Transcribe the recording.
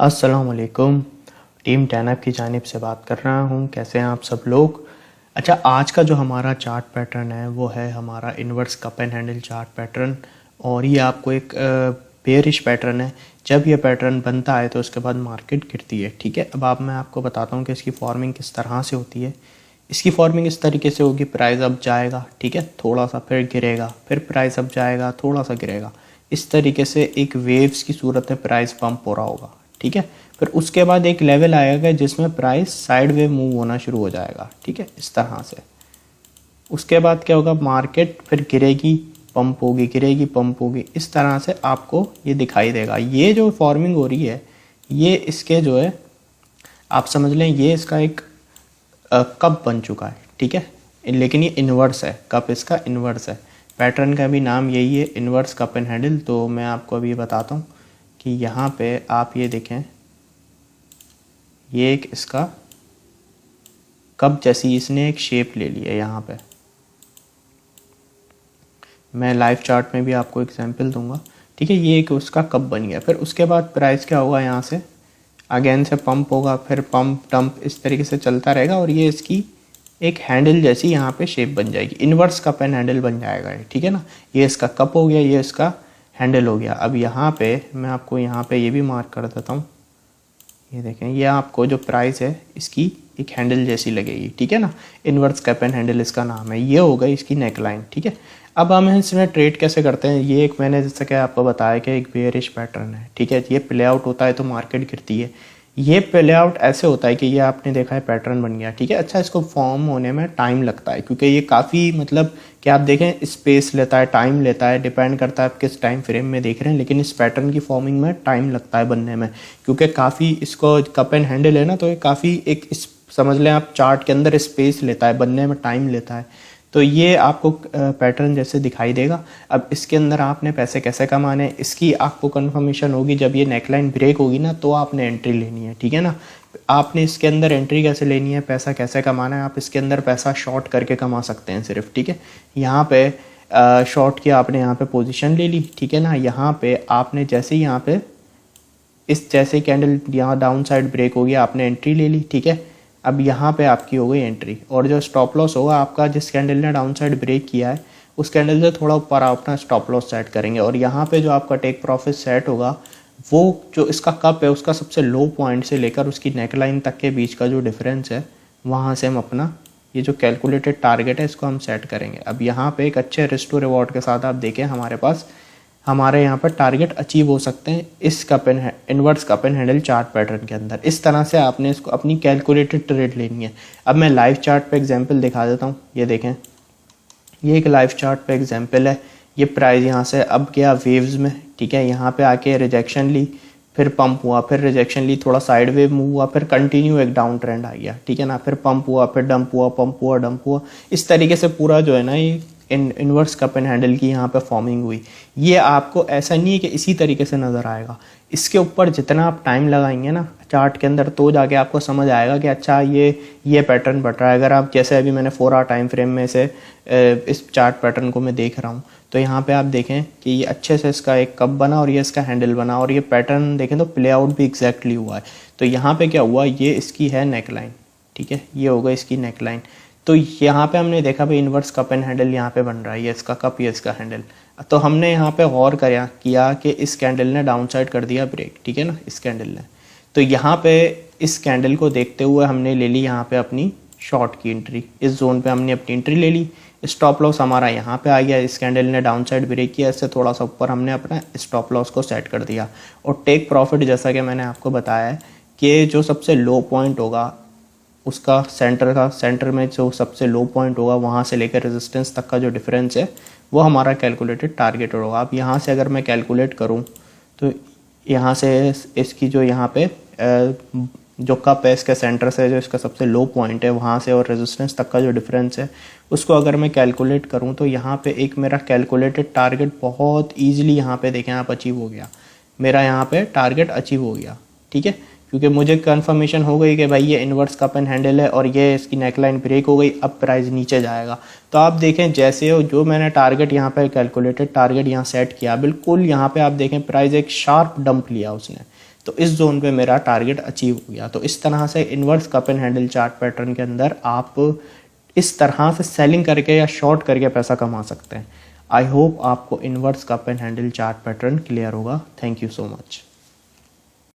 अस्सलाम वालेकुम। टीम 10 की जानिब से बात कर रहा हूँ। कैसे हैं आप सब लोग? अच्छा, आज का जो हमारा चार्ट पैटर्न है वो है हमारा inverse cup and handle chart pattern, और ये आपको एक बेयरिश पैटर्न है। जब ये पैटर्न बनता है तो उसके बाद मार्केट गिरती है। ठीक है, अब मैं आपको बताता हूँ कि इसकी फॉर्मिंग किस तरह से होती है। इसकी फॉर्मिंग इस तरीके से होगी, प्राइस अप जाएगा, ठीक है, थोड़ा सा फिर गिरेगा, फिर प्राइस अप जाएगा, थोड़ा सा गिरेगा। इस तरीके से एक वेव्स की सूरत में प्राइस पंप हो रहा होगा। ठीक है, फिर उसके बाद एक लेवल आएगा जिसमें प्राइस साइड वे मूव होना शुरू हो जाएगा। ठीक है, इस तरह से। उसके बाद क्या होगा, मार्केट फिर गिरेगी, पंप होगी, गिरेगी, पंप होगी। इस तरह से आपको ये दिखाई देगा। ये जो फॉर्मिंग हो रही है ये इसके जो है, आप समझ लें ये इसका एक कप बन चुका है। ठीक है, लेकिन ये इन्वर्स है, कप इसका इन्वर्स है। पैटर्न का भी नाम यही है, इन्वर्स कप एंड हैंडल। तो मैं आपको अभी बताता हूँ कि यहाँ पे आप ये देखें, ये एक इसका कप जैसी इसने एक शेप ले ली है। यहाँ पे मैं लाइव चार्ट में भी आपको एग्जांपल दूंगा। ठीक है, ये एक उसका कप बन गया। फिर उसके बाद प्राइस क्या होगा, यहाँ से अगेन से पंप होगा, फिर पंप डंप, इस तरीके से चलता रहेगा, और ये इसकी एक हैंडल जैसी यहाँ पे शेप बन जाएगी। इन्वर्स कप एंड हैंडल बन जाएगा ये। ठीक है ना, ये इसका कप हो गया, ये इसका हैंडल हो गया। अब यहाँ पे मैं आपको यहाँ पे ये भी मार्क कर देता हूँ। ये देखें, ये आपको जो प्राइस है इसकी एक हैंडल जैसी लगेगी। ठीक है ना, इन्वर्स कप एंड हैंडल इसका नाम है। ये हो गई इसकी नेकलाइन। ठीक है, अब हम इसमें ट्रेड कैसे करते हैं। ये एक मैंने जैसा कि आपको बताया कि एक बेयरिश पैटर्न है। ठीक है, ये प्ले आउट होता है तो मार्केट गिरती है। ये प्ले आउट ऐसे होता है कि ये आपने देखा है पैटर्न बन गया। ठीक है, अच्छा, इसको फॉर्म होने में टाइम लगता है क्योंकि ये काफ़ी मतलब कि आप देखें स्पेस लेता है, टाइम लेता है, डिपेंड करता है आप किस टाइम फ्रेम में देख रहे हैं। लेकिन इस पैटर्न की फॉर्मिंग में टाइम लगता है बनने में, क्योंकि काफ़ी इसको कप एंड हैंडल है ना, तो ये काफ़ी एक समझ लें आप चार्ट के अंदर स्पेस लेता है, बनने में टाइम लेता है। तो ये आपको पैटर्न जैसे दिखाई देगा। अब इसके अंदर आपने पैसे कैसे कमाने हैं, इसकी आपको कंफर्मेशन होगी जब ये नेकलाइन ब्रेक होगी ना, तो आपने एंट्री लेनी है। ठीक है ना, आपने इसके अंदर एंट्री कैसे लेनी है, पैसा कैसे कमाना है। आप इसके अंदर पैसा शॉर्ट करके कमा सकते हैं सिर्फ। ठीक है, यहाँ पे शॉर्ट की आपने यहाँ पे पोजीशन ले ली। ठीक है ना, यहाँ पे आपने जैसे ही यहाँ पे इस जैसे कैंडल यहाँ डाउन साइड ब्रेक हो गया, आपने एंट्री ले ली। ठीक है, अब यहाँ पे आपकी हो गई एंट्री, और जो स्टॉप लॉस होगा आपका, जिस कैंडल ने डाउन साइड ब्रेक किया है उस कैंडल से थोड़ा ऊपर आप अपना स्टॉप लॉस सेट करेंगे। और यहाँ पे जो आपका टेक प्रॉफिट सेट होगा वो जो इसका कप है उसका सबसे लो पॉइंट से लेकर उसकी नेकलाइन तक के बीच का जो डिफरेंस है, वहाँ से हम अपना ये जो कैलकुलेटेड टारगेट है इसको हम सेट करेंगे। अब यहाँ पे एक अच्छे रिस्क टू रिवॉर्ड के साथ आप देखें हमारे यहाँ पर टारगेट अचीव हो सकते हैं इस inverse cup and handle chart pattern के अंदर। इस तरह से आपने इसको अपनी कैलकुलेटेड ट्रेड लेनी है। अब मैं लाइव चार्ट पे एग्जांपल दिखा देता हूँ। ये देखें, ये एक लाइव चार्ट पे एग्जांपल है। ये प्राइस यहाँ से अब गया वेव्स में। ठीक है, यहाँ पे आके रिजेक्शन ली, फिर पंप हुआ, फिर रिजेक्शन ली, थोड़ा साइड वेव मूव हुआ, फिर कंटिन्यू एक डाउन ट्रेंड आ गया। ठीक है ना, फिर पंप हुआ, फिर डंप हुआ, पंप हुआ, डंप हुआ। इस तरीके से पूरा जो है ना ये इन्वर्स कप एंड हैंडल की यहाँ पे फॉर्मिंग हुई। ये आपको ऐसा नहीं है कि इसी तरीके से नज़र आएगा, इसके ऊपर जितना आप टाइम लगाएंगे ना चार्ट के अंदर, तो जाके आपको समझ आएगा कि अच्छा ये पैटर्न बट रहा है। अगर आप जैसे अभी मैंने 4 आवर टाइम फ्रेम में से इस चार्ट पैटर्न को मैं देख रहा हूँ, तो यहाँ पे आप देखें कि ये अच्छे से इसका एक कप बना और ये इसका हैंडल बना, और ये पैटर्न देखें तो प्ले आउट भी एग्जैक्टली हुआ है। तो यहाँ पे क्या हुआ, ये इसकी है नेकलाइन। ठीक है, ये होगा इसकी नेकलाइन। तो यहाँ पे हमने देखा भाई इन्वर्स कप एंड हैंडल यहाँ पे बन रहा है, ये इसका कप, ये इसका हैंडल। तो हमने यहाँ पे गौर किया कि इस कैंडल ने डाउन साइड कर दिया ब्रेक। ठीक है ना, इस कैंडल ने। तो यहाँ पे इस कैंडल को देखते हुए हमने ले ली यहाँ पे अपनी शॉर्ट की एंट्री। इस जोन पे हमने अपनी एंट्री ले ली। स्टॉप लॉस हमारा यहाँ पे आ गया, इस कैंडल ने डाउन साइड ब्रेक किया, इससे थोड़ा सा ऊपर हमने अपना स्टॉप लॉस को सेट कर दिया। और टेक प्रॉफिट जैसा कि मैंने आपको बताया है कि जो सबसे लो पॉइंट होगा उसका सेंटर में जो सबसे लो पॉइंट होगा वहाँ से लेकर रेजिस्टेंस तक का जो डिफरेंस है वो हमारा कैलकुलेटेड टारगेट होगा। अब यहाँ से अगर मैं कैलकुलेट करूँ तो यहाँ से इसकी जो यहाँ पे जो कप है इसके सेंटर से जो इसका सबसे लो पॉइंट है वहाँ से और रेजिस्टेंस तक का जो डिफरेंस है उसको अगर मैं कैलकुलेट करूँ तो यहाँ पे एक मेरा कैलकुलेटेड टारगेट बहुत ईजिली यहाँ पे देखें आप अचीव हो गया। मेरा यहाँ पे टारगेट अचीव हो गया। ठीक है, क्योंकि मुझे कंफर्मेशन हो गई कि भाई ये इन्वर्स कप एंड हैंडल है और ये इसकी नेकलाइन ब्रेक हो गई, अब प्राइस नीचे जाएगा। तो आप देखें जैसे हो जो मैंने टारगेट यहाँ पे कैलकुलेटेड टारगेट यहाँ सेट किया, बिल्कुल यहाँ पे आप देखें प्राइस एक शार्प डंप लिया उसने। तो इस जोन पे मेरा टारगेट अचीव हो गया। तो इस तरह से inverse cup and handle chart pattern के अंदर आप इस तरह से सेलिंग करके या शॉर्ट करके पैसा कमा सकते हैं। आई होप आपको inverse cup and handle chart pattern clear होगा। Thank you so much.